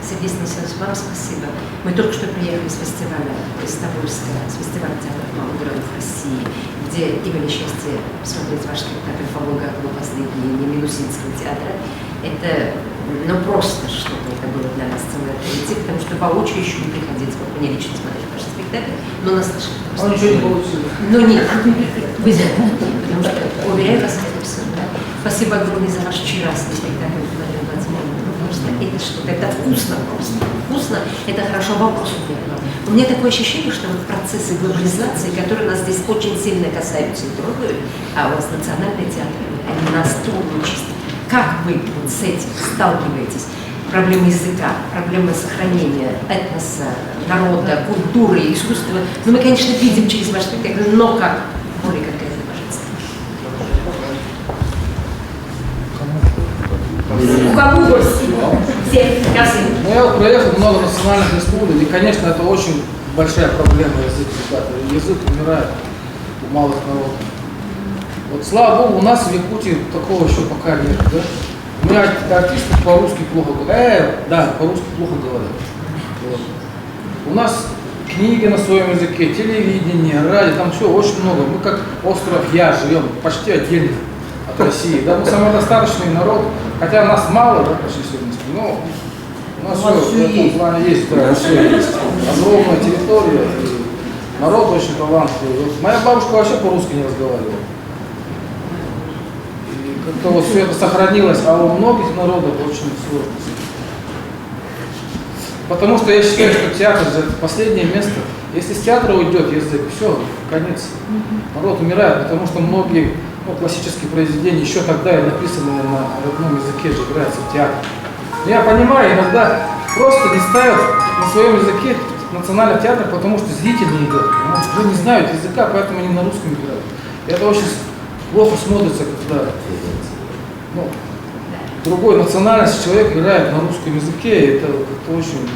Сергей Станиславович, вам спасибо. Мы только что приехали с фестиваля из Тобольска, с фестиваля театров малых городов России, где имели счастье посмотреть ваш спектакль по Булгакову «Последние не Минусинского театра». Это, ну, просто что-то это было для нас целое открытие, потому что воочию еще не приходилось, вот мне лично смотреть ваши спектакли, но наслышали. Он ничего не получил. Ну нет, вы знаете, потому что, уверяю вас, это абсолютно. Спасибо огромное за ваш вчерашний спектакль, Владимир Владимирович. Это что-то, это вкусно просто. Вкусно, это хорошо, вопросов нет. У меня такое ощущение, что вот процессы глобализации, которые нас здесь очень сильно касаются и трогают, а у вас национальные театры, они настроены чисто. Как вы вот с этим сталкиваетесь? Проблемы языка, проблемы сохранения этноса, народа, культуры, искусства. Ну, мы, конечно, видим через ваш спектакль, но как? Более конкретно, пожалуйста. У кого гости? Все, ко всем. Ну, я вот проехал много национальных республик, и, конечно, это очень большая проблема язык, ребята. Язык умирает у малых народов. Вот, слава богу, у нас в Якутии такого еще пока нет, да? У меня артисты по-русски плохо говорят. Да, по-русски плохо говорят. Вот. У нас книги на своем языке, телевидение, радио, там все очень много. Мы как остров Я живем почти отдельно от России. Да, мы самодостаточный народ, хотя нас мало, да, по численности, но у нас все в этом плане есть, да, все есть. Огромная территория, и народ очень талантливый. Вот моя бабушка вообще по-русски не разговаривала. И как-то вот все это сохранилось, а у многих народов очень сложно. Потому что я считаю, что театр – это последнее место. Если с театра уйдет язык, все, конец. Народ умирает, потому что многие классические произведения еще тогда и написанные на родном языке же играются в театре. Я понимаю, иногда просто не ставят на своем языке национальный театр, потому что зритель не идет. Уже не знают языка, поэтому они на русском играют. И это очень плохо смотрится, когда другой национальности человек играет на русском языке, и это очень...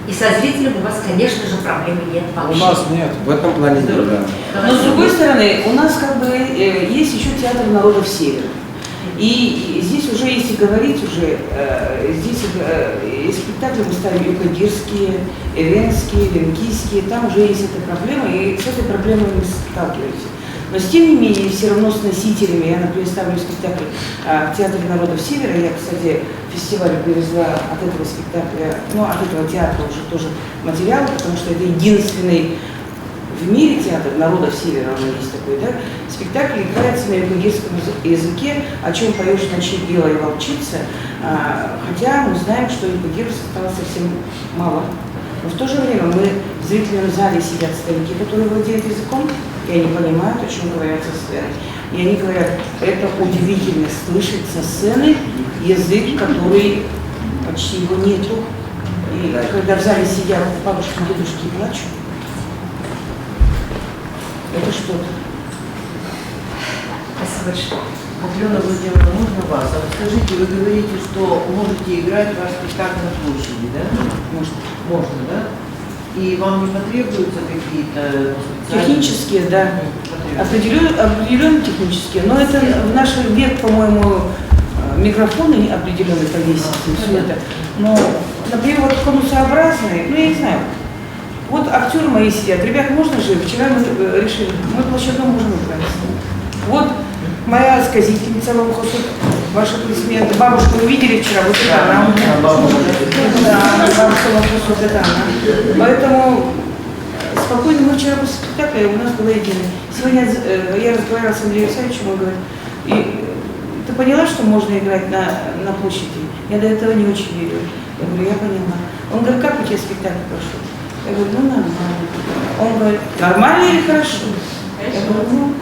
И со зрителем у вас, конечно же, проблемы нет вообще. У нас нет. В этом плане нет. Но с другой стороны, у нас как бы есть еще театр народов Севера. И здесь уже, если говорить уже, здесь спектакли мы ставим юкагирские, эвенские, венкийские, там уже есть эта проблема, и с этой проблемой мы сталкиваемся. Но тем не менее, все равно с носителями, я, например, ставлю спектакль в Театре народов Севера, я, кстати, фестиваль привезла от этого спектакля, от этого театра уже тоже материалы, потому что это единственный в мире театр народов Севера, он есть такой, да, спектакль играется на юкагирском языке, о чем поешь ночи белая волчица, хотя мы знаем, что юкагиров осталось совсем мало. Но в то же время мы в зрительном зале сидят старики, которые владеют языком, и они понимают, о чем говорят со сцены. И они говорят, это удивительно слышать со сцены язык, который почти его нету. И когда в зале сидят бабушки, дедушки и плачут, это что-то. Спасибо большое. Алена Владимировна, можно вас? А вот скажите, вы говорите, что можете играть ваш спектакль на площади, да? Можно, да? И вам не потребуются какие-то технические, да. Определенно технические. Но это в наш век, по-моему, микрофоны определенно повесить и все это. Но, например, вот конусообразные, я не знаю. Вот актеры мои сидят. Ребят, можно же? Вчера мы решили, мы площадом можем играть. Вот моя сказительница Ломхосуд, ваши аплодисменты. Бабушку вы видели вчера? Вот это она. Да, бабушка Ломхосуд, это она. Поэтому спокойно, мы вчера после спектакля, у нас была идея. Сегодня я разговаривала с Андреем Александровичем, он говорит, и ты поняла, что можно играть на площади? Я до этого не очень верила. Я говорю, я поняла. Он говорит, как у тебя спектакль прошел? Я говорю, ну нормально. Он говорит, нормально или хорошо? Я говорю, ну,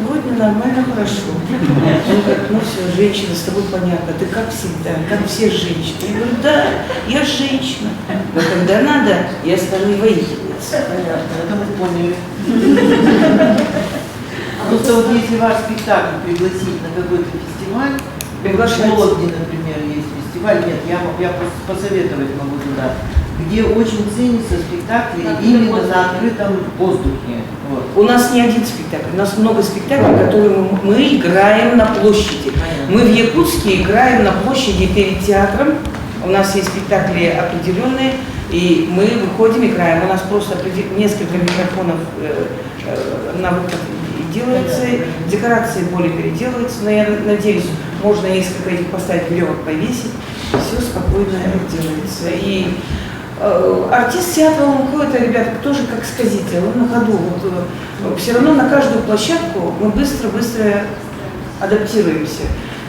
вроде нормально, хорошо. Он говорит, ну все, женщина, с тобой понятно, ты как всегда, как все женщины. Я говорю, да, я женщина, но когда надо, я стану воительницей. Понятно, это мы поняли. Просто вот если ваш спектакль пригласить на какой-то фестиваль, Приглашайте. в Вологде, например, есть фестиваль, нет, я просто посоветовать могу туда, где очень ценятся спектакли именно на открытом воздухе. Вот. У нас не один спектакль, у нас много спектаклей, которые мы играем на площади. Мы в Якутске играем на площади перед театром. У нас есть спектакли определенные, и мы выходим, играем. У нас просто несколько микрофонов на выход делается, декорации более переделываются, но я надеюсь, можно несколько этих поставить веревок, повесить, все спокойно делается. И артист театра, он какой-то, ребята, тоже как сказитель, он на ходу. Вот, все равно на каждую площадку мы быстро-быстро адаптируемся.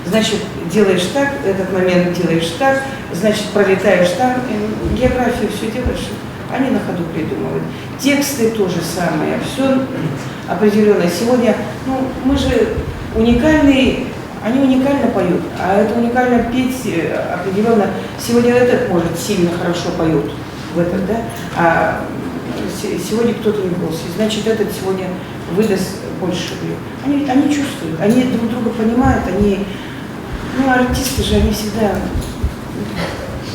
Значит, делаешь так, этот момент делаешь так, значит, пролетаешь там, географию все делаешь, они на ходу придумывают. Тексты то же самое, все определенное. Сегодня, ну, мы же уникальные, они уникально поют, а это уникально петь определенно. Сегодня этот, может, сильно хорошо поет в этот, да, а сегодня кто-то не голос. Значит, этот сегодня выдаст больше. Они чувствуют, они друг друга понимают, они, ну, артисты же, они всегда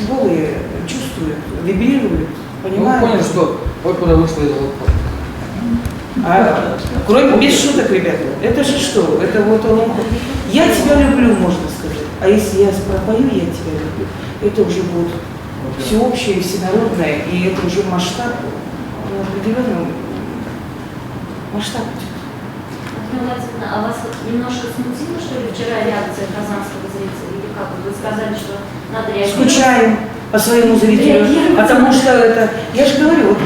голые, чувствуют, вибрируют, понимают. Ну, понял, что опера вышла из Волкова. А, кроме, без шуток, ребята, это же что? Это вот он, я тебя люблю, можно сказать. А если я пропою, я тебя люблю, это уже будет всеобщее, всенародное, и это уже масштаб, определенный масштаб. А вас немножко смутило, что ли, вчера реакция казанского зрителя? Или как? Вы сказали, что надо реагировать? Скучаем по своему зрителю, потому что это, я же говорю, вот,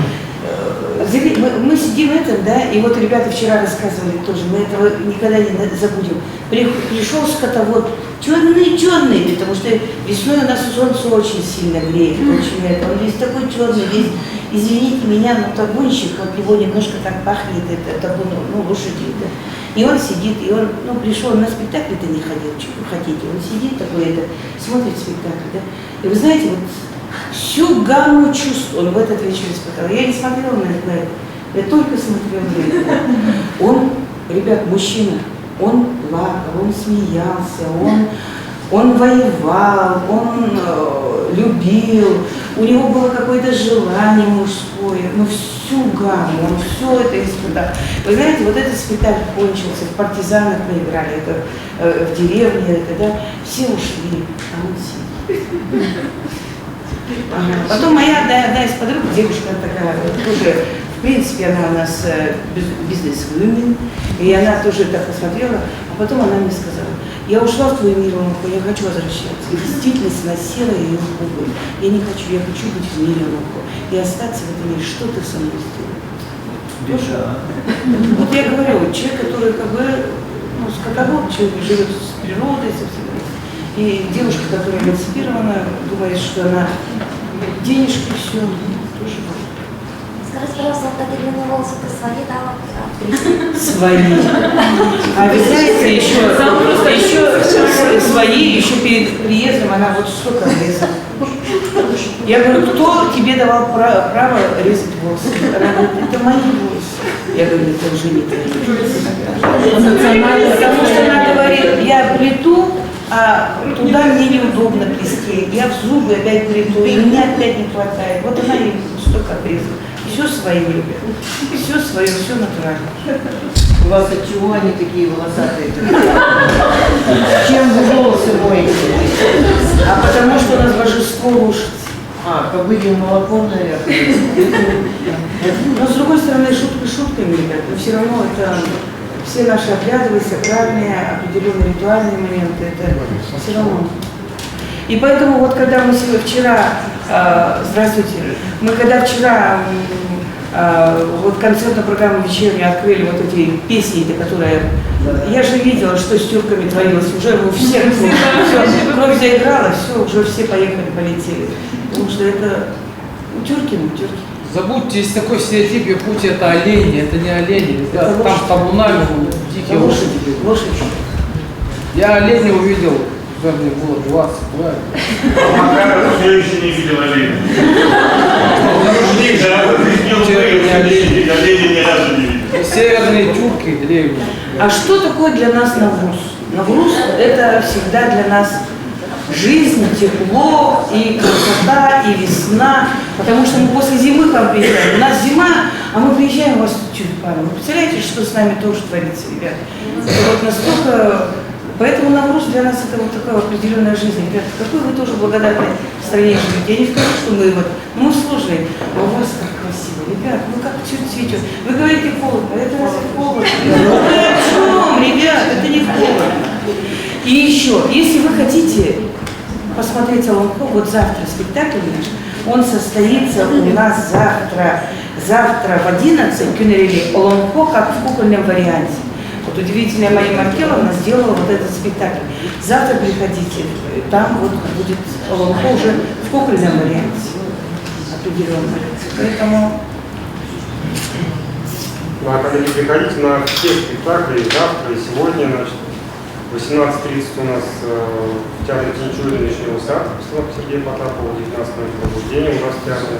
мы сидим этом, да, и вот ребята вчера рассказывали тоже, мы этого никогда не забудем. Пришел скотовод, черный, потому что весной у нас солнце очень сильно греет, очень это, он весь такой черный, весь, извините меня, но табунщик, от него немножко так пахнет, это табун, ну, лошади, да. И он сидит, и он, ну, пришел, на спектакль-то не ходил, что вы хотите, он сидит такой, это, смотрит спектакль, да. И вы знаете, вот, всю гамму чувств он в этот вечер испытал. Я не смотрела на это, я только смотрела на это. Он, ребят, мужчина, он плакал, он смеялся, он воевал, он любил, у него было какое-то желание мужское, но всю гамму, он все это испытал. Вы знаете, вот этот спектакль кончился, в партизанах мы играли, это в деревне, это, да, все ушли, а он сидит. Потом моя одна из подруг, девушка такая, тоже, в принципе, она у нас бизнес-вумен, и она тоже так посмотрела, а потом она мне сказала, я ушла в твой мир, Луку, я хочу возвращаться. И действительность она села и Луку. Я не хочу, я хочу быть в мире, Луку, и остаться в этом мире. Что ты со мной сделал? Вот я говорю, человек, который как бы, ну, скотовод, человек живет с природой, со всем. И девушка, которая эмансипирована, думает, что она денежки, все, тоже может. Скажите, пожалуйста, вот такие длинные волосы, это свои, да, актрисы? Свои. А вы знаете, еще свои, еще перед приездом она вот столько резала. Я говорю, кто тебе давал право резать волосы? Она говорит, это мои волосы. Я говорю, это уже не твои. Потому что она говорит, я плету, а туда мне неудобно плести. Я в зубы опять плету, и мне опять не хватает. Вот она и столько отрезала. Все свои любят. Все свое, все натурально. У вас от чего они такие волосатые? Чем вы волосы моете? А потому что у нас божество лошадь. А, кобылье молоко, наверное. Но с другой стороны, шутка шутками, ребят, но все равно это все наши обрядовые, сакральные, определенные ритуальные моменты, это все равно. И поэтому вот когда мы вчера, здравствуйте, мы когда вчера вот концертную программу вечернюю открыли, вот эти песни, которые, я же видела, что с тюрками творилось, уже у всех, кровь заиграла, все, уже все поехали, полетели. Потому что это тюрки. Забудьте, есть такой стереотип, Якутия это олени, это не олени. Ребята, там с табунами дикие лошади. Я оленя увидел, когда мне было 20 лет. Я еще не видел оленя. Олени ни разу не видел. Северные тюрки древние. А что такое для нас Навруз? Навруз – это всегда для нас жизнь, тепло, и красота, и весна. Потому что мы после зимы к вам приезжаем. У нас зима, а мы приезжаем, у вас тюльпаны. Вы представляете, что с нами тоже творится, ребят? Это вот настолько... Поэтому Навруз для нас это вот такая определенная жизнь. Ребята, какой вы тоже благодарной стране живете. Я не скажу, что мы вот, мы сложные, а у вас как красиво. Ребят, вы как чуть цветет. Вы говорите холодно, а это разве холодно? Ну вы о чем, ребят? Это не холодно. И еще, если вы хотите посмотреть Олонхо, вот завтра спектакль наш, он состоится у нас завтра в 11 Кюнерели Олонхо, как в кукольном варианте. Вот удивительная Мария Маркеловна сделала вот этот спектакль. Завтра приходите, там вот будет Олонхо уже в кукольном варианте определенно. Поэтому... Ну, а коллеги, приходите на все спектакли и завтра, и сегодня, значит, в 18:30 у нас в театре Тинчурина «Вишневый сад», постановка Сергея Потапова, 19 пробуждение у нас в театре.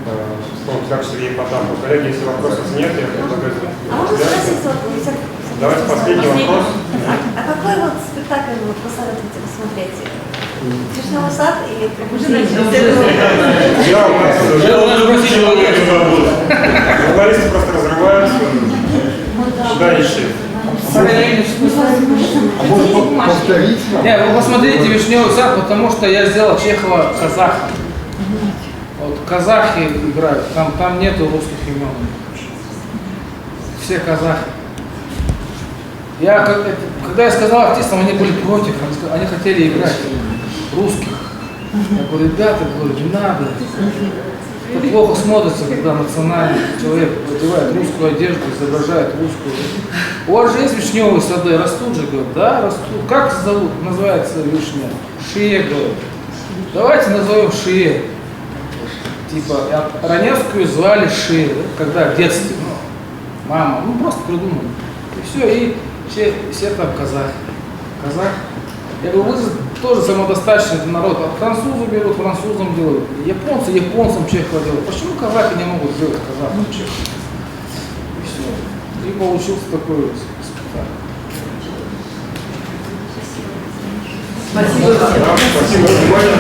Постановка Сергея Потапова. Коллеги, если вопросов нет, я предлагаю... А можно спросить, Давайте последний вопрос. А какой вот спектакль вы посоветуете посмотреть? «Вишневый сад» или «Пробуждение»? Журналисты просто разрываются. Дальше. Не, вы посмотрите «Вишневый сад», потому что я сделал Чехова казаха. Вот казахи играют, там нету русских имен. Все казахи. Когда я сказал артистам, они были против, они хотели играть русских. Я говорю, ребята, не надо. Это плохо смотрится, когда национальный человек одевает русскую одежду, изображает русскую. У вас же есть вишневые сады, растут же, говорят, да, растут. Как зовут, называется вишня? Шия, говорят. Давайте назовем Шия. Типа, Раневскую звали Шия, когда в детстве, мама, просто придумали. И все, и все там казахи. Казах. Я говорю, вы тоже самодостаточный народ. А французы берут, французам делают. Японцы японцам Чехова делают. Почему казахи не могут сделать казахам Чехова? И все. И получился такой спектакль. Спасибо. Спасибо за внимание.